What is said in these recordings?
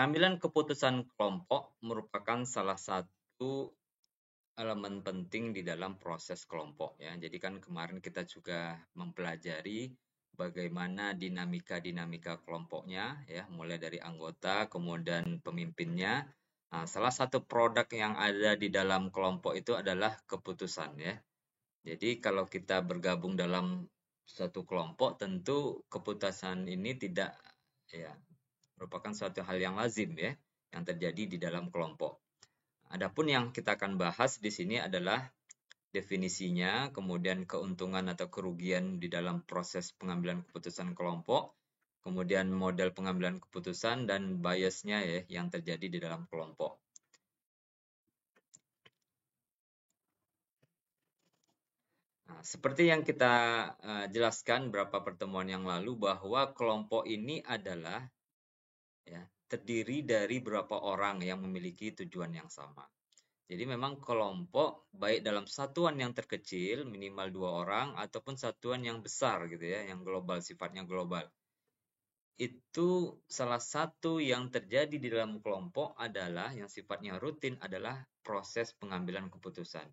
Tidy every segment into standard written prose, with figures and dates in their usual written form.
Pengambilan keputusan kelompok merupakan salah satu elemen penting di dalam proses kelompok ya. Jadi kan kemarin kita juga mempelajari bagaimana dinamika-dinamika kelompoknya ya, mulai dari anggota, kemudian pemimpinnya. Nah, salah satu produk yang ada di dalam kelompok itu adalah keputusan ya. Jadi kalau kita bergabung dalam suatu kelompok, tentu keputusan ini tidak ya merupakan suatu hal yang lazim ya, yang terjadi di dalam kelompok. Adapun yang kita akan bahas di sini adalah definisinya, kemudian keuntungan atau kerugian di dalam proses pengambilan keputusan kelompok, kemudian model pengambilan keputusan dan biasnya ya yang terjadi di dalam kelompok. Nah, seperti yang kita jelaskan beberapa pertemuan yang lalu bahwa kelompok ini adalah ya, terdiri dari beberapa orang yang memiliki tujuan yang sama. Jadi memang kelompok baik dalam satuan yang terkecil minimal 2 orang ataupun satuan yang besar gitu ya, yang global sifatnya global. Itu salah satu yang terjadi di dalam kelompok adalah yang sifatnya rutin adalah proses pengambilan keputusan.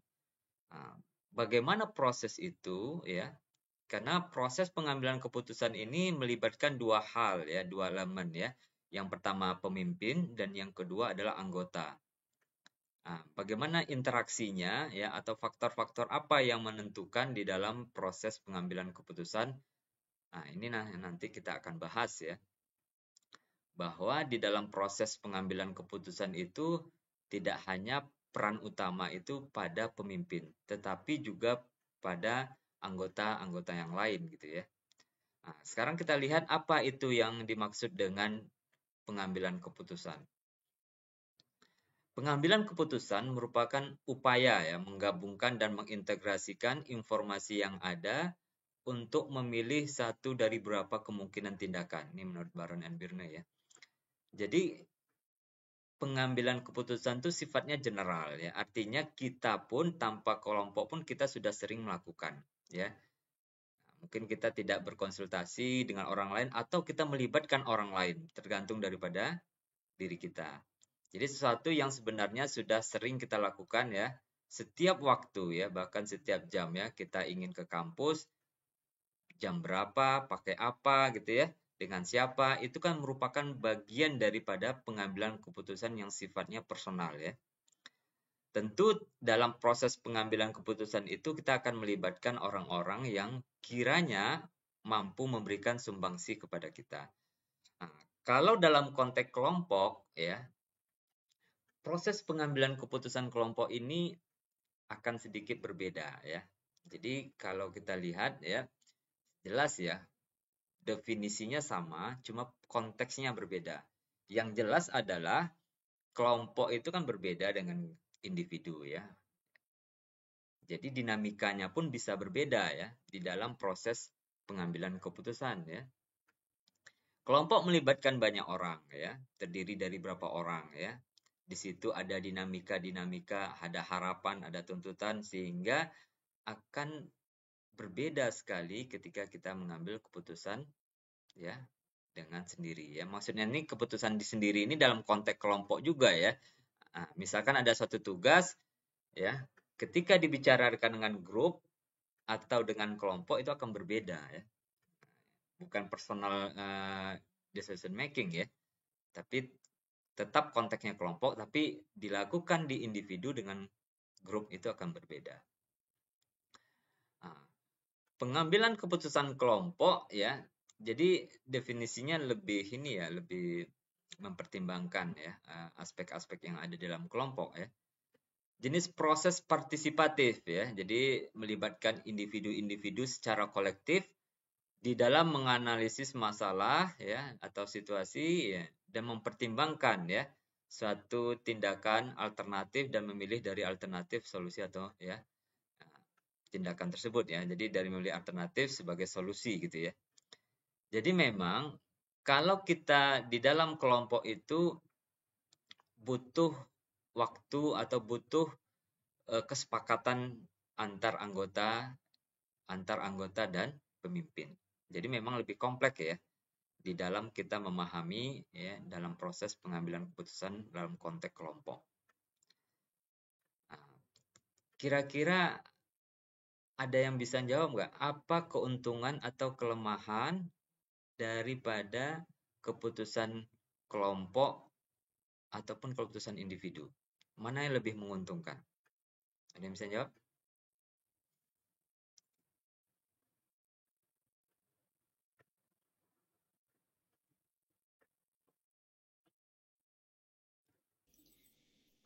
Nah, bagaimana proses itu ya? Karena proses pengambilan keputusan ini melibatkan dua hal ya, dua elemen ya. Yang pertama pemimpin dan yang kedua adalah anggota. Nah, bagaimana interaksinya ya atau faktor-faktor apa yang menentukan di dalam proses pengambilan keputusan? Nah, ini nanti kita akan bahas ya. Bahwa di dalam proses pengambilan keputusan itu tidak hanya peran utama itu pada pemimpin, tetapi juga pada anggota-anggota yang lain gitu ya. Nah, sekarang kita lihat apa itu yang dimaksud dengan pengambilan keputusan. Pengambilan keputusan merupakan upaya ya menggabungkan dan mengintegrasikan informasi yang ada untuk memilih satu dari beberapa kemungkinan tindakan. Ini menurut Baron and Birne ya. Jadi pengambilan keputusan itu sifatnya general ya. Artinya kita pun tanpa kelompok pun kita sudah sering melakukan ya. Mungkin kita tidak berkonsultasi dengan orang lain atau kita melibatkan orang lain, tergantung daripada diri kita. Jadi sesuatu yang sebenarnya sudah sering kita lakukan ya, setiap waktu ya, bahkan setiap jam ya, kita ingin ke kampus, jam berapa, pakai apa gitu ya, dengan siapa, itu kan merupakan bagian daripada pengambilan keputusan yang sifatnya personal ya. Tentu dalam proses pengambilan keputusan itu kita akan melibatkan orang-orang yang kiranya mampu memberikan sumbangsi kepada kita. Nah, kalau dalam konteks kelompok ya, proses pengambilan keputusan kelompok ini akan sedikit berbeda ya. Jadi kalau kita lihat ya, jelas ya, definisinya sama, cuma konteksnya berbeda. Yang jelas adalah kelompok itu kan berbeda dengan individu ya. Jadi dinamikanya pun bisa berbeda ya di dalam proses pengambilan keputusan ya. Kelompok melibatkan banyak orang ya, terdiri dari berapa orang ya. Di situ ada dinamika-dinamika, ada harapan, ada tuntutan sehingga akan berbeda sekali ketika kita mengambil keputusan ya dengan sendiri ya. Maksudnya ini keputusan di sendiri ini dalam konteks kelompok juga ya. Nah, misalkan ada suatu tugas ya, ketika dibicarakan dengan grup atau dengan kelompok itu akan berbeda ya. Bukan personal decision making ya, tapi tetap konteksnya kelompok, tapi dilakukan di individu dengan grup itu akan berbeda. Nah, pengambilan keputusan kelompok ya, jadi definisinya lebih ini ya, lebih mempertimbangkan ya aspek-aspek yang ada dalam kelompok ya. Jenis proses partisipatif ya, jadi melibatkan individu-individu secara kolektif di dalam menganalisis masalah ya atau situasi ya, dan mempertimbangkan ya suatu tindakan alternatif dan memilih dari alternatif solusi atau ya tindakan tersebut ya. Jadi dari memilih alternatif sebagai solusi gitu ya. Jadi memang kalau kita di dalam kelompok itu butuh waktu atau butuh kesepakatan antar anggota dan pemimpin. Jadi memang lebih kompleks ya di dalam kita memahami ya dalam proses pengambilan keputusan dalam konteks kelompok. Nah, kira-kira ada yang bisa jawab nggak? Apa keuntungan atau kelemahan daripada keputusan kelompok ataupun keputusan individu? Mana yang lebih menguntungkan? Ada yang bisa jawab?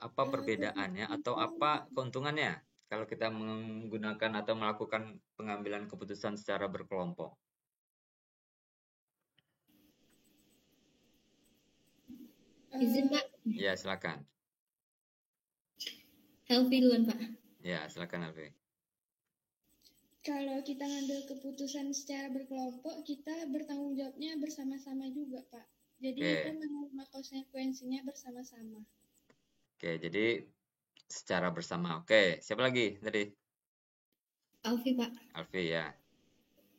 Apa perbedaannya atau apa keuntungannya kalau kita menggunakan atau melakukan pengambilan keputusan secara berkelompok? Izin Pak, Ya, silakan. Helvi duluan Pak. Ya, silakan Alfi. Kalau kita ngambil keputusan secara berkelompok, kita bertanggung jawabnya bersama-sama juga, Pak. Jadi kita menerima konsekuensinya bersama-sama. Oke, jadi secara bersama. Oke, siapa lagi tadi? Alfi Pak. Alfi ya.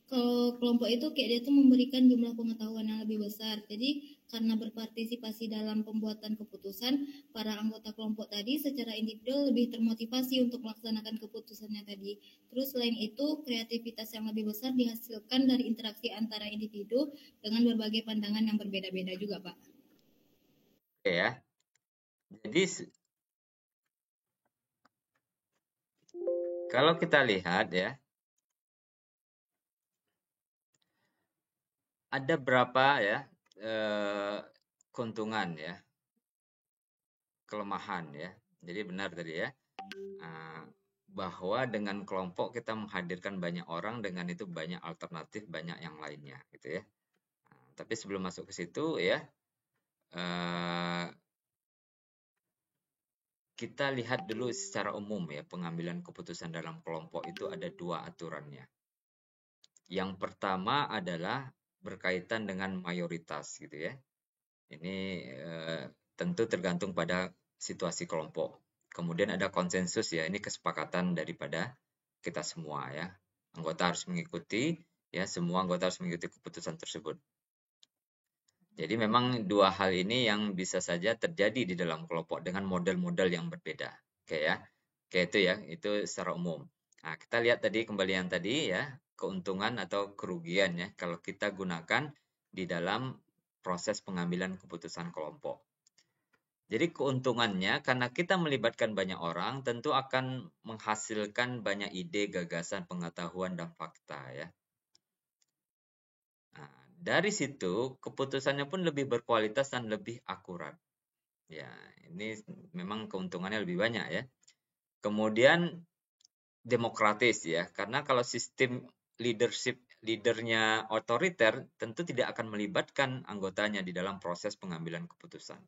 Kalau kelompok itu kayak dia tuh memberikan jumlah pengetahuan yang lebih besar. Jadi karena berpartisipasi dalam pembuatan keputusan, para anggota kelompok tadi secara individu lebih termotivasi untuk melaksanakan keputusannya tadi. Terus selain itu, kreativitas yang lebih besar dihasilkan dari interaksi antara individu dengan berbagai pandangan yang berbeda-beda juga, Pak. Oke ya. Jadi kalau kita lihat ya, ada berapa ya keuntungan ya, kelemahan ya. Jadi benar tadi ya, bahwa dengan kelompok kita menghadirkan banyak orang, dengan itu banyak alternatif, banyak yang lainnya gitu ya. Tapi sebelum masuk ke situ ya, kita lihat dulu secara umum ya, pengambilan keputusan dalam kelompok itu ada 2 aturannya. Yang pertama adalah berkaitan dengan mayoritas gitu ya. Ini tentu tergantung pada situasi kelompok. Kemudian ada konsensus ya, ini kesepakatan daripada kita semua ya. Anggota harus mengikuti ya, semua anggota harus mengikuti keputusan tersebut. Jadi memang 2 hal ini yang bisa saja terjadi di dalam kelompok dengan model-model yang berbeda. Oke ya. Oke itu ya, itu secara umum. Nah, kita lihat tadi kembali yang tadi ya, keuntungan atau kerugian ya kalau kita gunakan di dalam proses pengambilan keputusan kelompok. Jadi keuntungannya karena kita melibatkan banyak orang tentu akan menghasilkan banyak ide, gagasan, pengetahuan dan fakta ya. Nah, dari situ keputusannya pun lebih berkualitas dan lebih akurat. Ya, ini memang keuntungannya lebih banyak ya. Kemudian demokratis ya, karena kalau sistem leadernya otoriter tentu tidak akan melibatkan anggotanya di dalam proses pengambilan keputusan.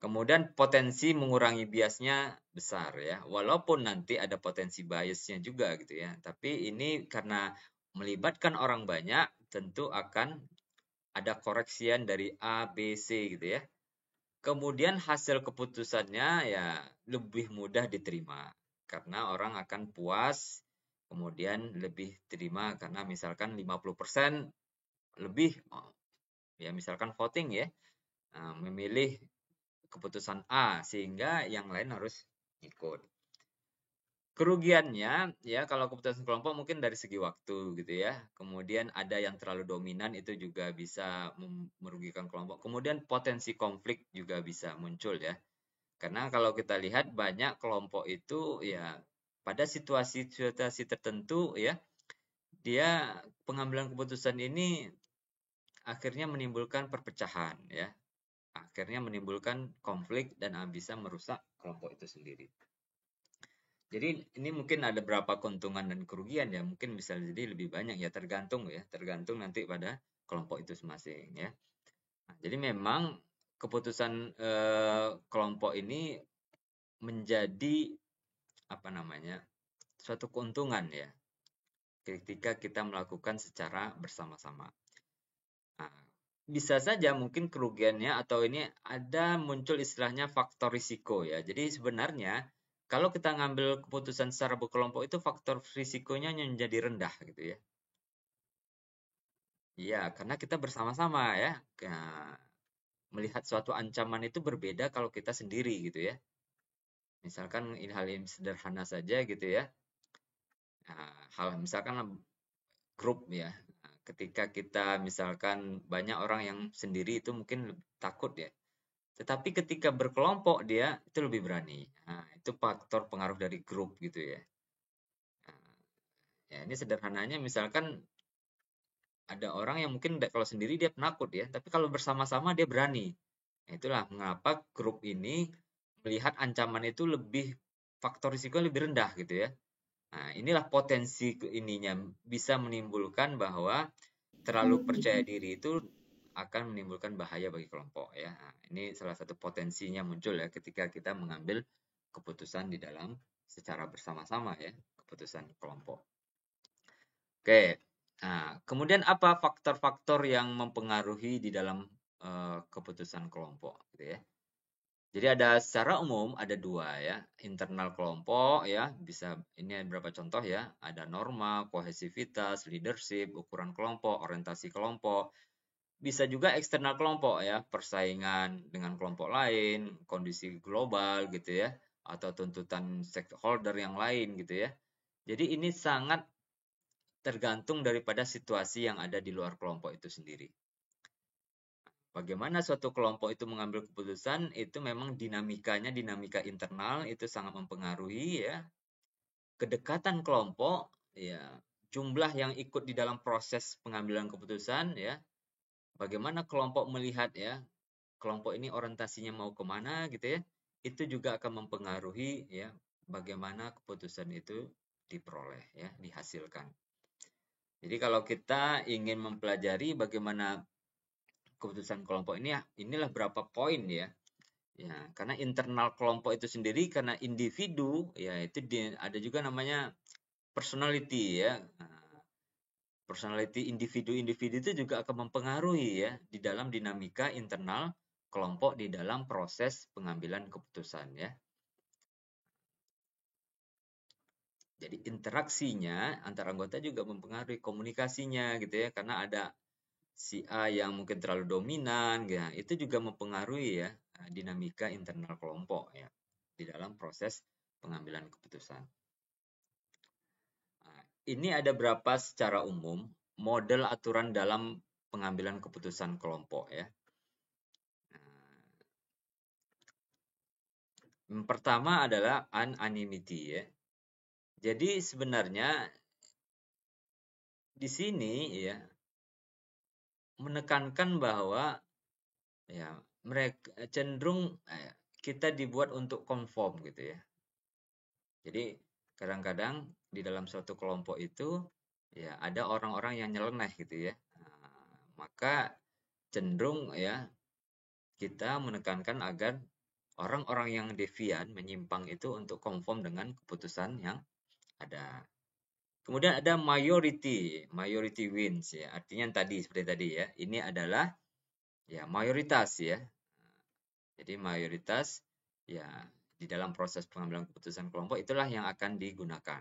Kemudian potensi mengurangi biasnya besar ya, walaupun nanti ada potensi biasnya juga gitu ya. Tapi ini karena melibatkan orang banyak tentu akan ada koreksian dari A, B, C gitu ya. Kemudian hasil keputusannya ya lebih mudah diterima karena orang akan puas, kemudian lebih terima karena misalkan 50% lebih ya misalkan voting ya, memilih keputusan A sehingga yang lain harus ikut. Kerugiannya ya kalau keputusan kelompok mungkin dari segi waktu gitu ya. Kemudian ada yang terlalu dominan itu juga bisa merugikan kelompok. Kemudian potensi konflik juga bisa muncul ya. Karena kalau kita lihat banyak kelompok itu ya pada situasi-situasi tertentu ya dia pengambilan keputusan ini akhirnya menimbulkan perpecahan ya. Akhirnya menimbulkan konflik dan bisa merusak kelompok itu sendiri. Jadi ini mungkin ada berapa keuntungan dan kerugian ya, mungkin bisa jadi lebih banyak ya, tergantung nanti pada kelompok itu masing ya. Nah, jadi memang keputusan kelompok ini menjadi apa namanya suatu keuntungan ya ketika kita melakukan secara bersama-sama. Nah, bisa saja mungkin kerugiannya atau ini ada muncul istilahnya faktor risiko ya. Jadi sebenarnya kalau kita ngambil keputusan secara berkelompok itu faktor risikonya menjadi rendah gitu ya. Iya, karena kita bersama-sama ya. Nah, melihat suatu ancaman itu berbeda kalau kita sendiri gitu ya. Misalkan ini hal yang sederhana saja gitu ya. Nah, hal misalkan grup ya. Nah, ketika kita misalkan banyak orang yang sendiri itu mungkin takut ya. Tetapi ketika berkelompok dia itu lebih berani. Nah, itu faktor pengaruh dari grup gitu ya. Nah, ya ini sederhananya misalkan ada orang yang mungkin kalau sendiri dia penakut ya, tapi kalau bersama-sama dia berani. Nah, itulah mengapa grup ini melihat ancaman itu lebih faktor risiko lebih rendah gitu ya. Nah, inilah potensi ininya bisa menimbulkan bahwa terlalu percaya diri itu akan menimbulkan bahaya bagi kelompok ya. Nah, ini salah satu potensinya muncul ya ketika kita mengambil keputusan di dalam secara bersama-sama ya, keputusan kelompok. Oke. Nah, kemudian apa faktor-faktor yang mempengaruhi di dalam keputusan kelompok gitu ya. Jadi ada secara umum ada dua ya, internal kelompok ya, bisa ini ada beberapa contoh ya, ada norma, kohesivitas, leadership, ukuran kelompok, orientasi kelompok. Bisa juga eksternal kelompok ya, persaingan dengan kelompok lain, kondisi global gitu ya, atau tuntutan stakeholder yang lain gitu ya. Jadi ini sangat tergantung daripada situasi yang ada di luar kelompok itu sendiri. Bagaimana suatu kelompok itu mengambil keputusan, itu memang dinamika internal itu sangat mempengaruhi ya. Kedekatan kelompok, ya, jumlah yang ikut di dalam proses pengambilan keputusan ya. Bagaimana kelompok melihat ya, kelompok ini orientasinya mau kemana gitu ya. Itu juga akan mempengaruhi ya bagaimana keputusan itu diperoleh ya, dihasilkan. Jadi kalau kita ingin mempelajari bagaimana keputusan kelompok ini ya, inilah berapa poin ya. Ya, karena internal kelompok itu sendiri karena individu ya itu ada juga namanya personality ya. Nah, personality individu-individu itu juga akan mempengaruhi ya di dalam dinamika internal kelompok di dalam proses pengambilan keputusan ya. Jadi interaksinya antar anggota juga mempengaruhi komunikasinya gitu ya, karena ada si A yang mungkin terlalu dominan, ya, itu juga mempengaruhi ya dinamika internal kelompok ya di dalam proses pengambilan keputusan. Nah, ini ada berapa secara umum model aturan dalam pengambilan keputusan kelompok ya. Nah, yang pertama adalah unanimity ya. Jadi sebenarnya di sini ya menekankan bahwa ya mereka cenderung kita dibuat untuk conform gitu ya. Jadi kadang-kadang di dalam suatu kelompok itu ya ada orang-orang yang nyeleneh gitu ya. Nah, maka cenderung ya kita menekankan agar orang-orang yang devian, menyimpang itu untuk conform dengan keputusan yang ada. Kemudian ada majority wins ya. Artinya yang tadi seperti tadi ya. Ini adalah ya mayoritas ya. Jadi mayoritas ya di dalam proses pengambilan keputusan kelompok itulah yang akan digunakan.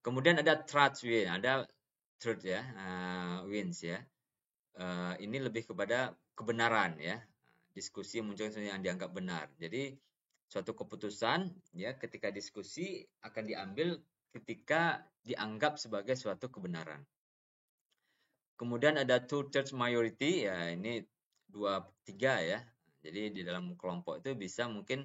Kemudian ada truth win, ada truth ya, wins ya. Ini lebih kepada kebenaran ya. Diskusi muncul yang dianggap benar. Jadi suatu keputusan ya ketika diskusi akan diambil ketika dianggap sebagai suatu kebenaran. Kemudian ada 2/3 majority ya, ini 2/3 ya. Jadi di dalam kelompok itu bisa mungkin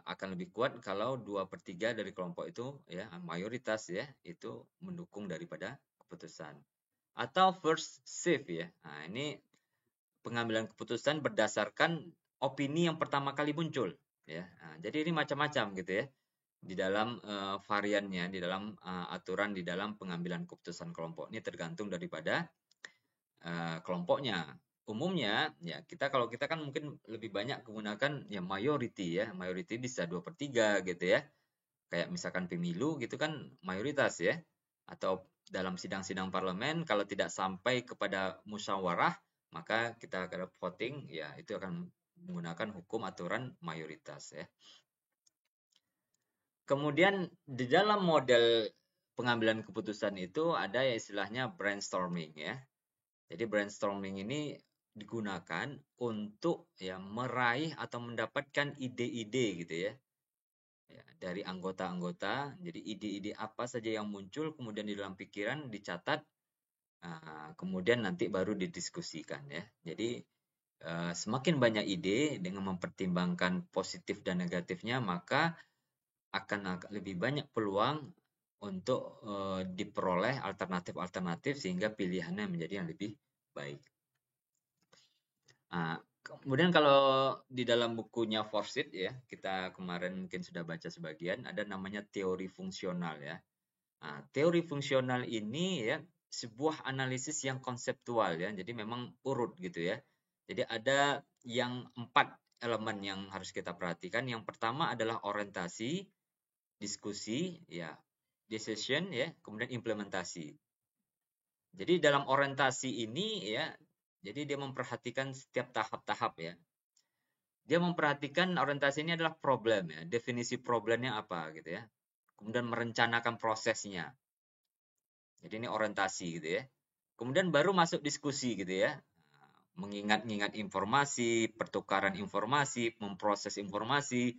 akan lebih kuat kalau 2/3 dari kelompok itu ya mayoritas ya itu mendukung daripada keputusan. Atau first shift ya. Nah, ini pengambilan keputusan berdasarkan opini yang pertama kali muncul ya. Nah, jadi ini macam-macam gitu ya di dalam variannya, di dalam aturan di dalam pengambilan keputusan kelompok. Ini tergantung daripada kelompoknya. Umumnya ya kalau kita kan mungkin lebih banyak menggunakan ya majority ya. Majority bisa 2/3 gitu ya. Kayak misalkan pemilu gitu kan mayoritas ya. Atau dalam sidang-sidang parlemen kalau tidak sampai kepada musyawarah maka kita akan voting ya itu akan menggunakan hukum aturan mayoritas ya. Kemudian di dalam model pengambilan keputusan itu ada ya istilahnya brainstorming ya. Jadi brainstorming ini digunakan untuk ya meraih atau mendapatkan ide-ide gitu ya. Ya, dari anggota-anggota. Jadi ide-ide apa saja yang muncul kemudian di dalam pikiran dicatat, kemudian nanti baru didiskusikan ya. Jadi semakin banyak ide dengan mempertimbangkan positif dan negatifnya, maka akan lebih banyak peluang untuk diperoleh alternatif-alternatif sehingga pilihannya menjadi yang lebih baik. Kemudian kalau di dalam bukunya Forsyth ya, kita kemarin mungkin sudah baca sebagian, ada namanya teori fungsional ya. Teori fungsional ini ya sebuah analisis yang konseptual ya, jadi memang urut gitu ya. Jadi ada yang 4 elemen yang harus kita perhatikan. Yang pertama adalah orientasi, diskusi, ya, decision ya, kemudian implementasi. Jadi dalam orientasi ini ya, jadi dia memperhatikan setiap tahap-tahap ya. Dia memperhatikan orientasi ini adalah problem ya, definisi problemnya apa gitu ya. Kemudian merencanakan prosesnya. Jadi ini orientasi gitu ya. Kemudian baru masuk diskusi gitu ya. Mengingat-ingat informasi, pertukaran informasi, memproses informasi.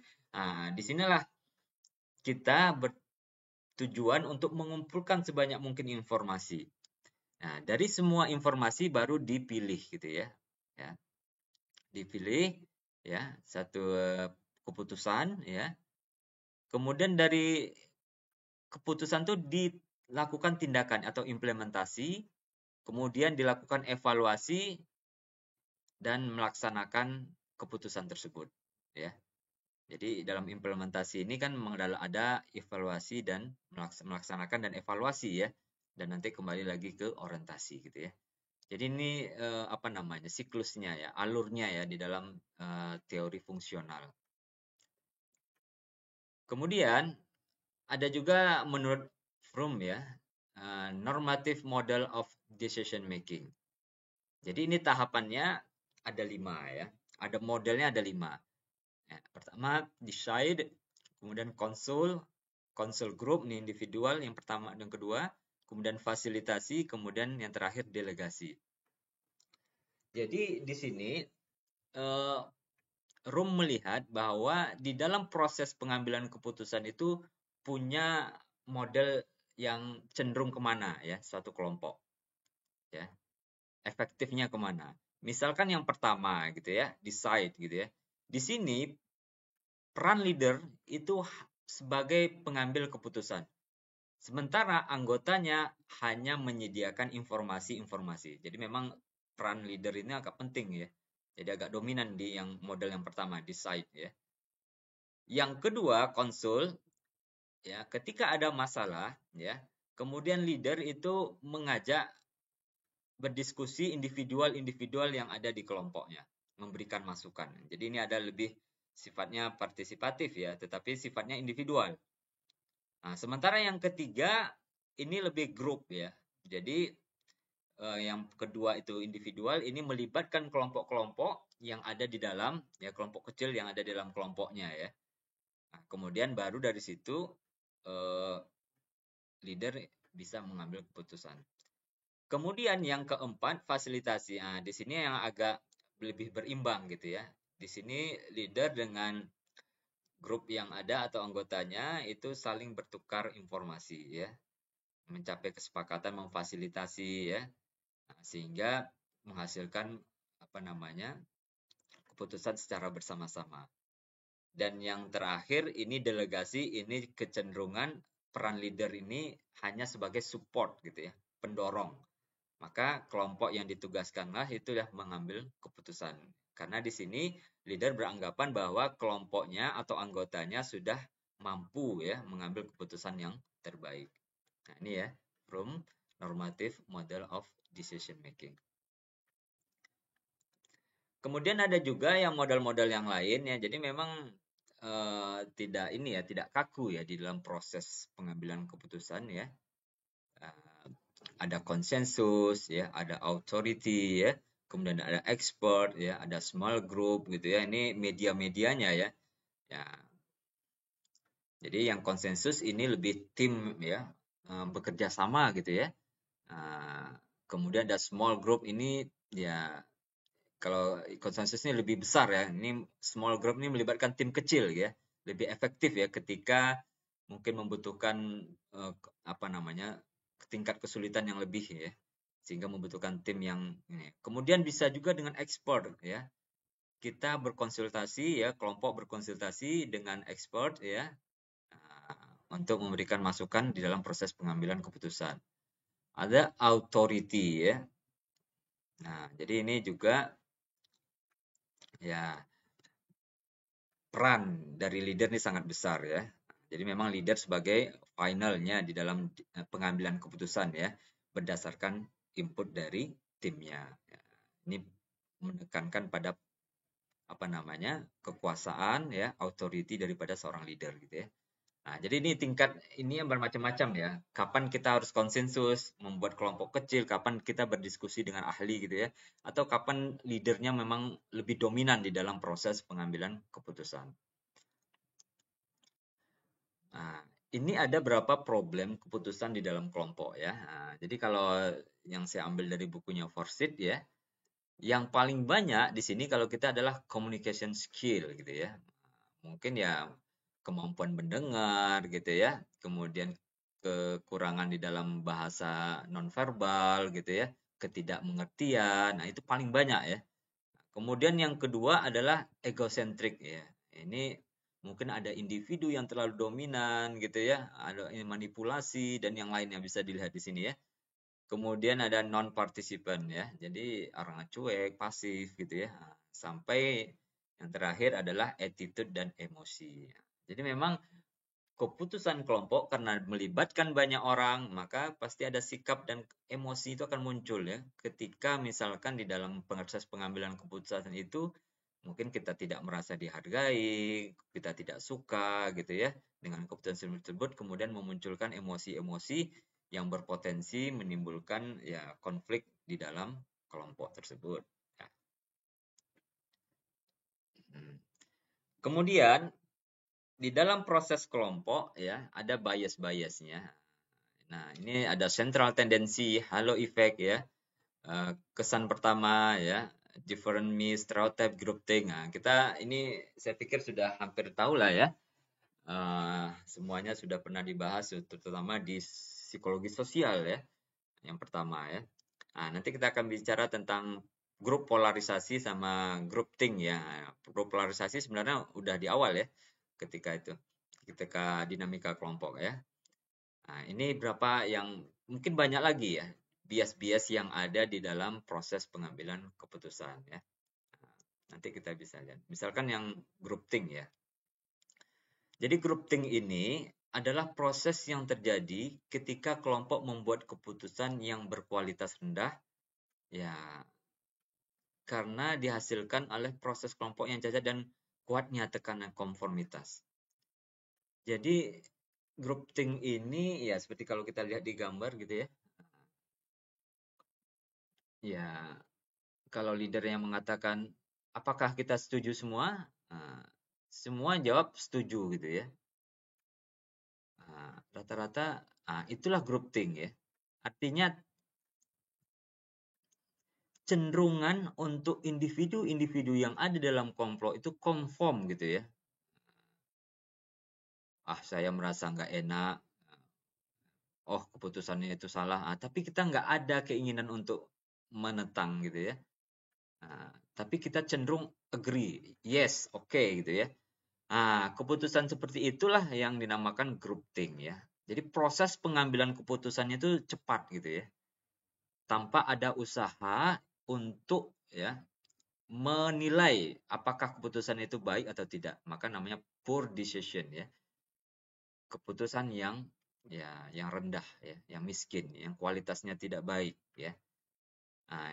Disinilah kita bertujuan untuk mengumpulkan sebanyak mungkin informasi. Nah, dari semua informasi baru dipilih gitu ya. Dipilih ya satu keputusan ya. Kemudian dari keputusan itu dilakukan tindakan atau implementasi, kemudian dilakukan evaluasi dan melaksanakan keputusan tersebut ya. Jadi dalam implementasi ini kan ada evaluasi dan melaksanakan dan evaluasi ya, dan nanti kembali lagi ke orientasi gitu ya. Jadi ini siklusnya ya, alurnya ya di dalam teori fungsional. Kemudian ada juga menurut Fromm ya, normative model of decision making. Jadi ini tahapannya ada 5 ya. Ada modelnya ada 5. Ya, pertama decide, kemudian consult group nih individual yang pertama dan kedua, kemudian fasilitasi, kemudian yang terakhir delegasi. Jadi di sini Rum melihat bahwa di dalam proses pengambilan keputusan itu punya model yang cenderung kemana ya suatu kelompok ya, efektifnya kemana. Misalkan yang pertama gitu ya, decide gitu ya. Di sini peran leader itu sebagai pengambil keputusan. Sementara anggotanya hanya menyediakan informasi-informasi. Jadi memang peran leader ini agak penting ya. Jadi agak dominan di yang model yang pertama, decide ya. Yang kedua, konsul ya, ketika ada masalah ya, kemudian leader itu mengajak berdiskusi individual-individual yang ada di kelompoknya, memberikan masukan. Jadi ini ada lebih sifatnya partisipatif ya, tetapi sifatnya individual. Sementara yang ketiga ini lebih grup ya. Jadi yang kedua itu individual, ini melibatkan kelompok-kelompok yang ada di dalam ya, kelompok kecil yang ada di dalam kelompoknya ya. Kemudian baru dari situ leader bisa mengambil keputusan. Kemudian yang keempat fasilitasi. Di sini yang agak lebih berimbang gitu ya. Di sini leader dengan grup yang ada atau anggotanya itu saling bertukar informasi ya, mencapai kesepakatan, memfasilitasi ya, sehingga menghasilkan keputusan secara bersama-sama. Dan yang terakhir ini delegasi, ini kecenderungan peran leader ini hanya sebagai support gitu ya, pendorong. Maka kelompok yang ditugaskanlah itu ya mengambil keputusan. Karena di sini leader beranggapan bahwa kelompoknya atau anggotanya sudah mampu ya mengambil keputusan yang terbaik. Nah, ini ya from normative model of decision making. Kemudian ada juga yang model-model yang lain ya. Jadi memang tidak kaku ya di dalam proses pengambilan keputusan ya. Ada konsensus ya, ada authority ya, kemudian ada expert ya, ada small group gitu ya. Ini media-medianya ya. Ya. Jadi yang konsensus ini lebih tim ya, bekerja sama gitu ya. Kemudian ada small group ini ya, kalau konsensus ini lebih besar ya. Ini small group ini melibatkan tim kecil ya, lebih efektif ya ketika mungkin membutuhkan tingkat kesulitan yang lebih ya, sehingga membutuhkan tim yang ini. Kemudian bisa juga dengan expert ya. Kita berkonsultasi ya, kelompok berkonsultasi dengan expert ya, untuk memberikan masukan di dalam proses pengambilan keputusan. Ada authority ya. Nah, jadi ini juga ya, peran dari leader ini sangat besar ya. Jadi memang leader sebagai finalnya di dalam pengambilan keputusan ya, berdasarkan input dari timnya. Ini menekankan pada kekuasaan ya, authority daripada seorang leader gitu ya. Nah, jadi ini tingkat ini yang bermacam-macam ya. Kapan kita harus konsensus, membuat kelompok kecil, kapan kita berdiskusi dengan ahli gitu ya. Atau kapan leadernya memang lebih dominan di dalam proses pengambilan keputusan. Nah, ini ada berapa problem keputusan di dalam kelompok ya. Nah, jadi kalau yang saya ambil dari bukunya Forsyth ya, yang paling banyak di sini kalau kita adalah communication skill gitu ya. Mungkin ya kemampuan mendengar gitu ya, kemudian kekurangan di dalam bahasa nonverbal gitu ya, ketidakmengertian. Nah, itu paling banyak ya. Kemudian yang kedua adalah egocentrik ya. Ini mungkin ada individu yang terlalu dominan gitu ya, ada manipulasi dan yang lainnya bisa dilihat di sini ya. Kemudian ada non participant ya. Jadi orang cuek, pasif gitu ya. Sampai yang terakhir adalah attitude dan emosi. Jadi memang keputusan kelompok karena melibatkan banyak orang, maka pasti ada sikap dan emosi itu akan muncul ya. Ketika misalkan di dalam proses pengambilan keputusan itu mungkin kita tidak merasa dihargai, kita tidak suka gitu ya dengan keputusan tersebut, kemudian memunculkan emosi-emosi yang berpotensi menimbulkan ya konflik di dalam kelompok tersebut. Ya. Kemudian di dalam proses kelompok ya ada bias-biasnya. Nah, ini ada central tendency, halo effect ya. Kesan pertama ya, different me, stereotype, groupthink. Nah, kita ini saya pikir sudah hampir tahu lah ya. Semuanya sudah pernah dibahas, terutama di psikologi sosial ya. Yang pertama ya. Nah, nanti kita akan bicara tentang grup polarisasi sama groupthink ya. Grup polarisasi sebenarnya udah di awal ya, ketika dinamika kelompok ya. Nah, ini berapa yang mungkin banyak lagi ya, bias-bias yang ada di dalam proses pengambilan keputusan ya. Nanti kita bisa lihat. Misalkan yang groupthink ya. Jadi groupthink ini adalah proses yang terjadi ketika kelompok membuat keputusan yang berkualitas rendah ya, karena dihasilkan oleh proses kelompok yang cacat dan kuatnya tekanan konformitas. Jadi groupthink ini ya seperti kalau kita lihat di gambar gitu ya. Ya, kalau leader yang mengatakan apakah kita setuju semua? Semua jawab setuju gitu ya. Rata-rata itulah groupthink ya. Artinya cenderungan untuk individu-individu yang ada dalam kelompok itu konform gitu ya. Saya merasa nggak enak. Oh, keputusannya itu salah. Tapi kita nggak ada keinginan untuk menentang gitu ya. Tapi kita cenderung agree. Yes, oke gitu ya. Keputusan seperti itulah yang dinamakan groupthink ya. Jadi proses pengambilan keputusannya itu cepat gitu ya. Tanpa ada usaha untuk ya menilai apakah keputusan itu baik atau tidak. Maka namanya poor decision ya. Keputusan yang rendah ya, yang miskin, yang kualitasnya tidak baik ya.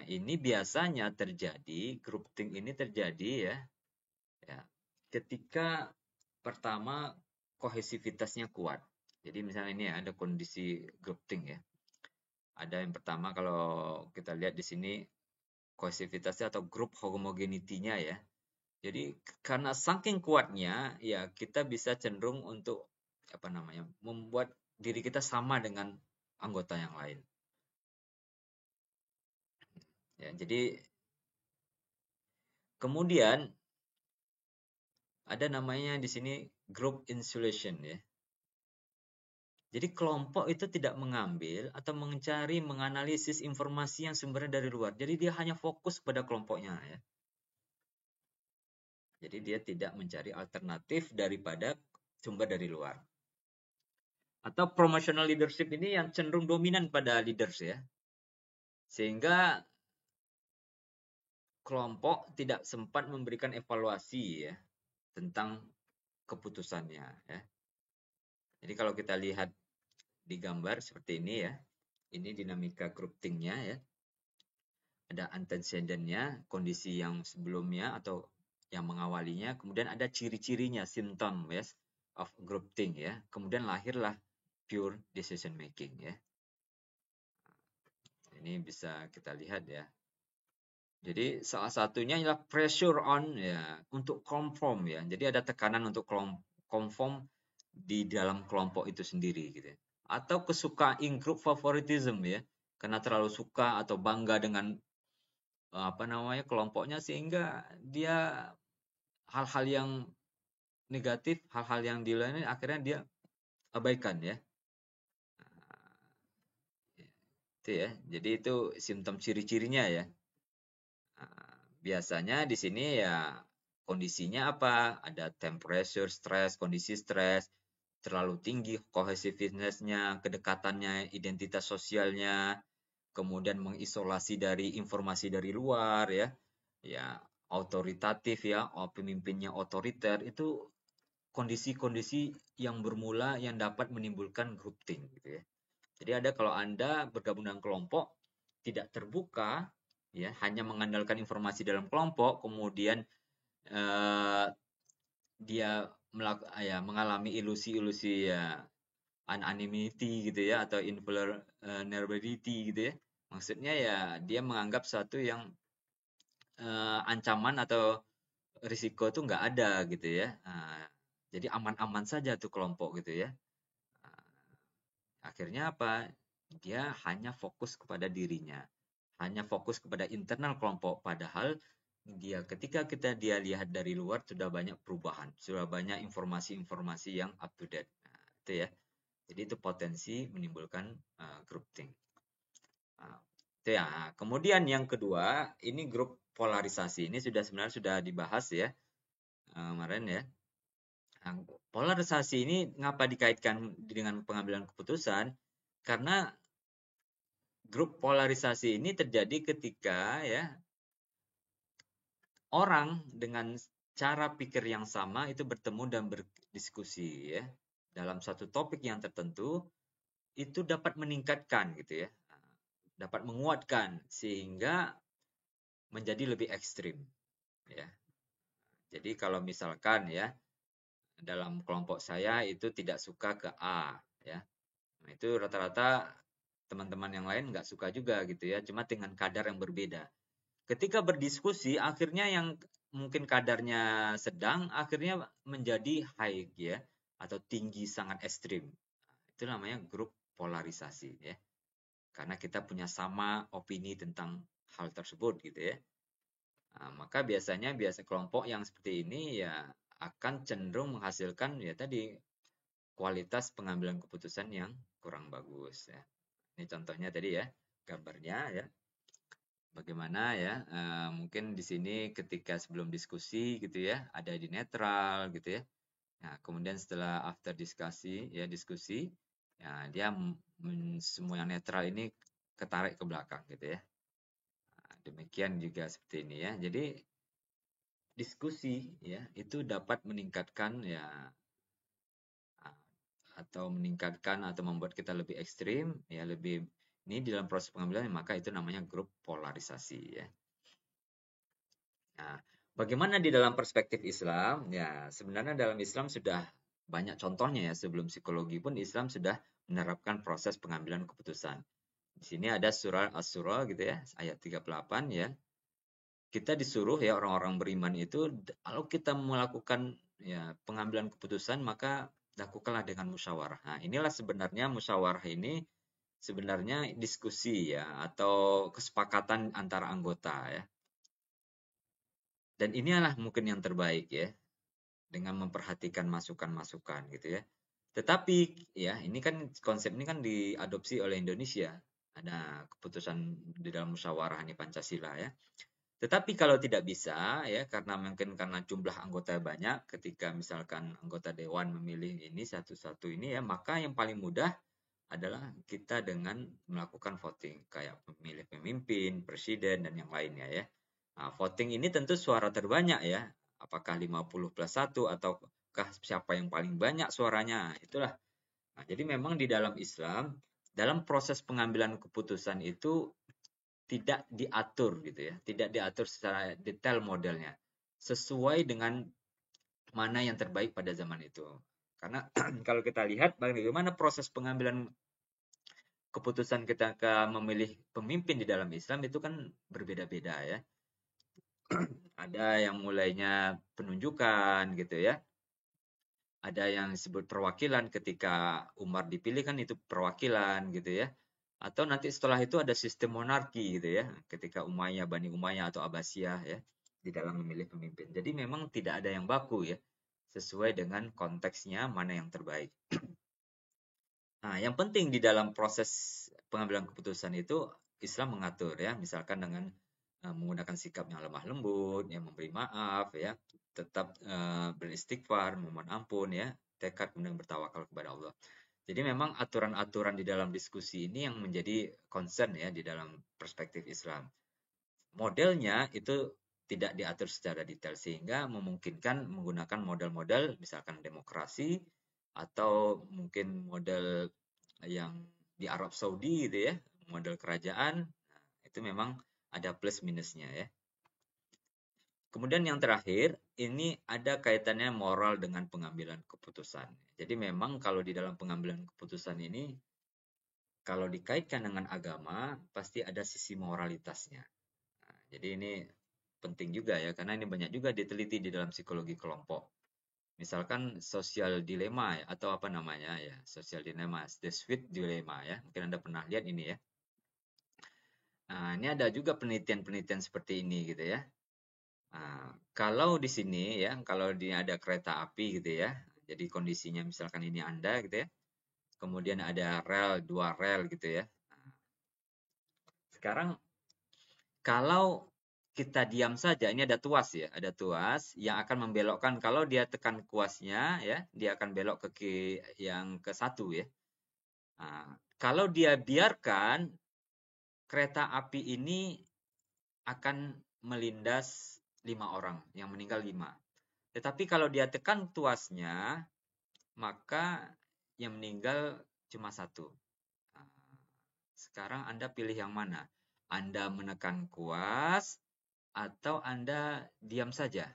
Ini biasanya terjadi, groupthink ini terjadi ya ketika pertama kohesivitasnya kuat. Jadi misalnya ini ada kondisi groupthink ya. Ada yang pertama kalau kita lihat di sini kohesivitasnya atau group homogenity-nya ya. Jadi karena saking kuatnya ya kita bisa cenderung untuk membuat diri kita sama dengan anggota yang lain. Ya, jadi kemudian ada namanya di sini group insulation ya. Jadi kelompok itu tidak mengambil atau mencari, menganalisis informasi yang sumbernya dari luar. Jadi dia hanya fokus pada kelompoknya ya. Jadi dia tidak mencari alternatif daripada sumber dari luar. Atau promotional leadership ini yang cenderung dominan pada leaders ya. Sehingga kelompok tidak sempat memberikan evaluasi ya tentang keputusannya ya. Jadi kalau kita lihat di gambar seperti ini ya. Ini dinamika grouping-nya ya. Ada antecedent-nya, kondisi yang sebelumnya atau yang mengawalinya, kemudian ada ciri-cirinya, symptom yes, of grouping ya. Kemudian lahirlah pure decision making ya. Ini bisa kita lihat ya. Jadi salah satunya adalah pressure on ya untuk conform ya. Jadi ada tekanan untuk conform di dalam kelompok itu sendiri gitu. Atau kesukaan in-group favoritism ya. Karena terlalu suka atau bangga dengan kelompoknya sehingga dia hal-hal yang negatif, hal-hal yang di lain akhirnya dia abaikan ya. Itu ya. Jadi itu simptom ciri-cirinya ya. Biasanya di sini ya kondisinya apa? Ada temperature, stress, kondisi stres, terlalu tinggi cohesiveness-nya, kedekatannya, identitas sosialnya, kemudian mengisolasi dari informasi dari luar ya. Ya, otoritatif ya, pemimpinnya otoriter itu kondisi-kondisi yang bermula yang dapat menimbulkan grouping gitu ya. Jadi ada kalau Anda bergabung dengan kelompok tidak terbuka ya, hanya mengandalkan informasi dalam kelompok, kemudian dia mengalami ilusi-ilusi ya anonymity gitu ya atau invulnerability gitu ya. Maksudnya ya dia menganggap satu yang ancaman atau risiko itu nggak ada gitu ya. Jadi aman-aman saja tuh kelompok gitu ya. Akhirnya apa? Dia hanya fokus kepada dirinya. Hanya fokus kepada internal kelompok. Padahal ketika dia lihat dari luar sudah banyak perubahan. Sudah banyak informasi-informasi yang up to date. Itu ya. Jadi itu potensi menimbulkan groupthink. Itu ya. Kemudian yang kedua, ini grup polarisasi. Ini sebenarnya sudah dibahas ya kemarin ya. Polarisasi ini ngapa dikaitkan dengan pengambilan keputusan? Karena grup polarisasi ini terjadi ketika ya orang dengan cara pikir yang sama itu bertemu dan berdiskusi ya dalam satu topik yang tertentu itu dapat meningkatkan gitu ya. Dapat menguatkan sehingga menjadi lebih ekstrim ya. Jadi kalau misalkan ya dalam kelompok saya itu tidak suka ke A ya. Nah, itu rata-rata teman-teman yang lain nggak suka juga gitu ya, cuma dengan kadar yang berbeda. Ketika berdiskusi, akhirnya yang mungkin kadarnya sedang, akhirnya menjadi high ya, atau tinggi sangat ekstrim. Itu namanya grup polarisasi ya. Karena kita punya sama opini tentang hal tersebut gitu ya. Maka biasanya kelompok yang seperti ini ya akan cenderung menghasilkan ya tadi kualitas pengambilan keputusan yang kurang bagus ya. Ini contohnya tadi ya, gambarnya ya. Bagaimana ya, mungkin di sini ketika sebelum diskusi gitu ya, ada di netral gitu ya. Nah, kemudian setelah after diskusi, ya dia semua yang netral ini ketarik ke belakang gitu ya. Nah, demikian juga seperti ini ya. Jadi diskusi ya itu dapat meningkatkan ya atau membuat kita lebih ekstrim ya lebih ini dalam proses pengambilan maka itu namanya grup polarisasi ya. Nah, bagaimana di dalam perspektif Islam? Ya, sebenarnya dalam Islam sudah banyak contohnya ya. Sebelum psikologi pun Islam sudah menerapkan proses pengambilan keputusan. Di sini ada surah Asy-Syura gitu ya, ayat 38 ya. Kita disuruh ya orang-orang beriman itu kalau kita melakukan ya pengambilan keputusan maka lakukanlah dengan musyawarah. Nah, inilah sebenarnya musyawarah ini sebenarnya diskusi ya atau kesepakatan antara anggota ya. Dan inilah mungkin yang terbaik ya dengan memperhatikan masukan-masukan gitu ya. Tetapi ya ini kan konsep ini kan diadopsi oleh Indonesia. Ada keputusan di dalam musyawarah ini Pancasila ya. Tetapi kalau tidak bisa ya karena mungkin karena jumlah anggota banyak ketika misalkan anggota dewan memilih ini satu-satu ini ya maka yang paling mudah adalah kita dengan melakukan voting kayak memilih pemimpin, presiden dan yang lainnya ya. Nah, voting ini tentu suara terbanyak ya. Apakah 50+1 ataukah siapa yang paling banyak suaranya? Itulah. Nah, jadi memang di dalam Islam dalam proses pengambilan keputusan itu tidak diatur gitu ya, tidak diatur secara detail modelnya, sesuai dengan mana yang terbaik pada zaman itu. Karena kalau kita lihat bagaimana proses pengambilan keputusan kita memilih pemimpin di dalam Islam itu kan berbeda-beda ya. Ada yang mulainya penunjukan gitu ya. Ada yang disebut perwakilan ketika Umar dipilih kan itu perwakilan gitu ya. Atau nanti setelah itu ada sistem monarki gitu ya, ketika Umayyah, Bani Umayyah atau Abbasiyah ya, di dalam memilih pemimpin. Jadi memang tidak ada yang baku ya, sesuai dengan konteksnya mana yang terbaik. Nah, yang penting di dalam proses pengambilan keputusan itu Islam mengatur ya, misalkan dengan menggunakan sikap yang lemah lembut, yang memberi maaf ya, tetap beristighfar, memohon ampun ya, tekad kemudian bertawakal kepada Allah. Jadi memang aturan-aturan di dalam diskusi ini yang menjadi concern ya di dalam perspektif Islam. Modelnya itu tidak diatur secara detail sehingga memungkinkan menggunakan model-model misalkan demokrasi atau mungkin model yang di Arab Saudi gitu ya, model kerajaan. Nah, itu memang ada plus minusnya ya. Kemudian yang terakhir, ini ada kaitannya moral dengan pengambilan keputusan. Jadi memang kalau di dalam pengambilan keputusan ini, kalau dikaitkan dengan agama, pasti ada sisi moralitasnya. Nah, jadi ini penting juga ya, karena ini banyak juga diteliti di dalam psikologi kelompok. Misalkan social dilemma ya, atau apa namanya ya, social dilemma, the sweet dilemma ya. Mungkin Anda pernah lihat ini ya. Nah, ini ada juga penelitian-penelitian seperti ini gitu ya. Nah, kalau di sini ya, kalau ada kereta api gitu ya, jadi kondisinya misalkan ini Anda gitu ya, kemudian ada rel, 2 rel gitu ya. Nah, sekarang kalau kita diam saja, ini ada tuas ya, ada tuas yang akan membelokkan, kalau dia tekan kuasnya ya, dia akan belok ke yang ke 1 ya. Nah, kalau dia biarkan, kereta api ini akan melindas 5 orang, yang meninggal 5. Tetapi kalau dia tekan tuasnya, maka yang meninggal cuma 1. Nah, sekarang Anda pilih yang mana? Anda menekan kuas atau Anda diam saja?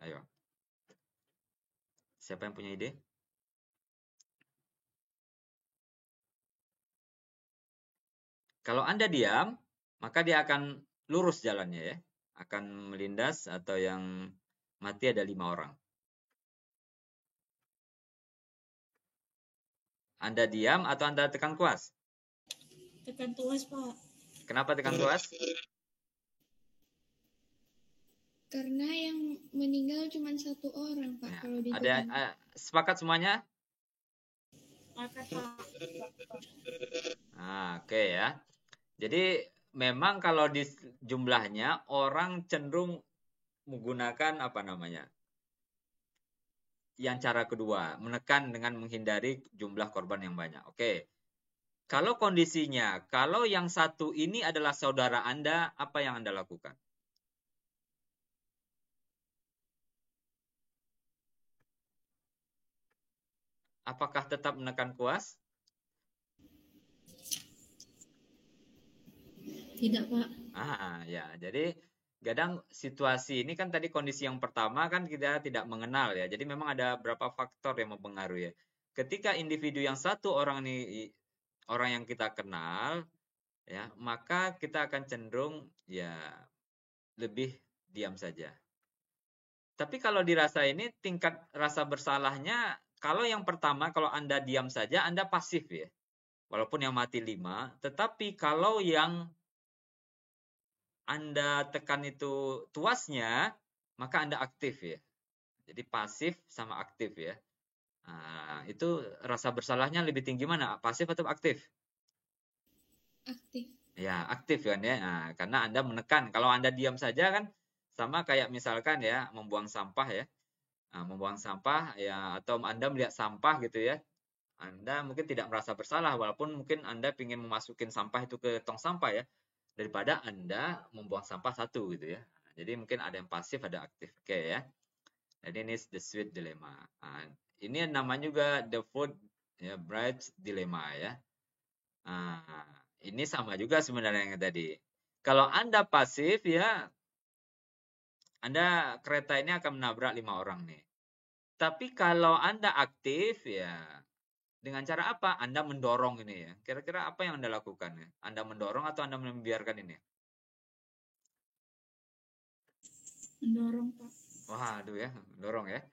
Ayo. Siapa yang punya ide? Kalau Anda diam, maka dia akan lurus jalannya ya. Akan melindas atau yang mati ada 5 orang. Anda diam atau Anda tekan kuas? Tekan tuas, Pak. Kenapa tekan kuas? Karena yang meninggal cuma 1 orang, Pak. Ya, Kalau ada sepakat semuanya? Sepakat, Pak. Nah, oke ya. Jadi memang kalau di jumlahnya orang cenderung menggunakan apa namanya? Yang cara kedua, menekan dengan menghindari jumlah korban yang banyak. Oke. Kalau kondisinya, kalau yang satu ini adalah saudara Anda, apa yang Anda lakukan? Apakah tetap menekan kuas? Tidak, Pak. Ya. Jadi kadang situasi ini kan tadi kondisi yang pertama kan kita tidak mengenal ya. Jadi memang ada beberapa faktor yang mempengaruhi ya. Ketika individu yang satu orang ini orang yang kita kenal, ya, maka kita akan cenderung ya lebih diam saja. Tapi kalau dirasa ini tingkat rasa bersalahnya, kalau yang pertama kalau Anda diam saja Anda pasif ya. Walaupun yang mati 5, tetapi kalau yang Anda tekan itu tuasnya, maka Anda aktif ya. Jadi pasif sama aktif ya. Nah, itu rasa bersalahnya lebih tinggi mana? Pasif atau aktif? Aktif. Ya, aktif kan ya. Nah, karena Anda menekan. Kalau Anda diam saja kan sama kayak misalkan ya membuang sampah ya. Nah, membuang sampah ya atau Anda melihat sampah gitu ya. Anda mungkin tidak merasa bersalah walaupun mungkin Anda ingin memasukin sampah itu ke tong sampah ya. Daripada Anda membuang sampah satu gitu ya. Jadi mungkin ada yang pasif, ada aktif. Oke ya. Jadi ini the sweet dilemma. Nah, ini namanya juga the food ya, bride's dilemma ya. Nah, ini sama juga sebenarnya yang tadi. Kalau Anda pasif ya, Anda kereta ini akan menabrak 5 orang nih. Tapi kalau Anda aktif ya, dengan cara apa? Anda mendorong ini ya. Kira-kira apa yang Anda lakukan ya? Anda mendorong atau Anda membiarkan ini? Mendorong, Pak. Waduh ya, mendorong ya.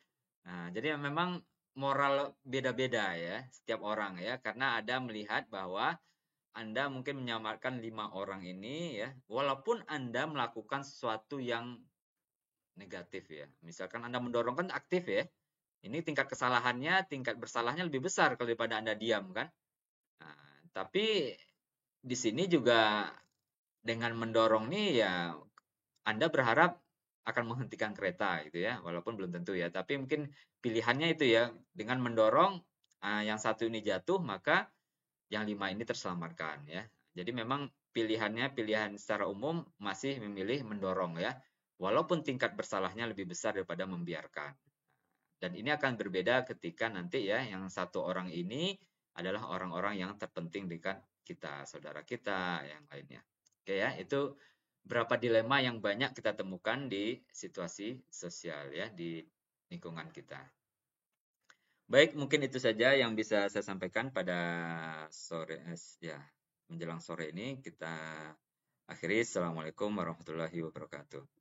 Nah, jadi memang moral beda-beda ya setiap orang ya, karena ada melihat bahwa Anda mungkin menyamarkan 5 orang ini ya, walaupun Anda melakukan sesuatu yang negatif ya. Misalkan Anda mendorong kan aktif ya. Ini tingkat kesalahannya, tingkat bersalahnya lebih besar kalau daripada Anda diam kan. Nah, tapi di sini juga dengan mendorong nih ya Anda berharap akan menghentikan kereta gitu ya, walaupun belum tentu ya. Tapi mungkin pilihannya itu ya, dengan mendorong yang satu ini jatuh, maka yang 5 ini terselamatkan ya. Jadi memang pilihannya pilihan secara umum masih memilih mendorong ya, walaupun tingkat bersalahnya lebih besar daripada membiarkan. Dan ini akan berbeda ketika nanti ya, yang satu orang ini adalah orang-orang yang terpenting dekat kita, saudara kita, yang lainnya. Oke ya, itu berapa dilema yang banyak kita temukan di situasi sosial ya, di lingkungan kita. Baik, mungkin itu saja yang bisa saya sampaikan pada sore ya, menjelang sore ini. Kita akhiri. Assalamualaikum warahmatullahi wabarakatuh.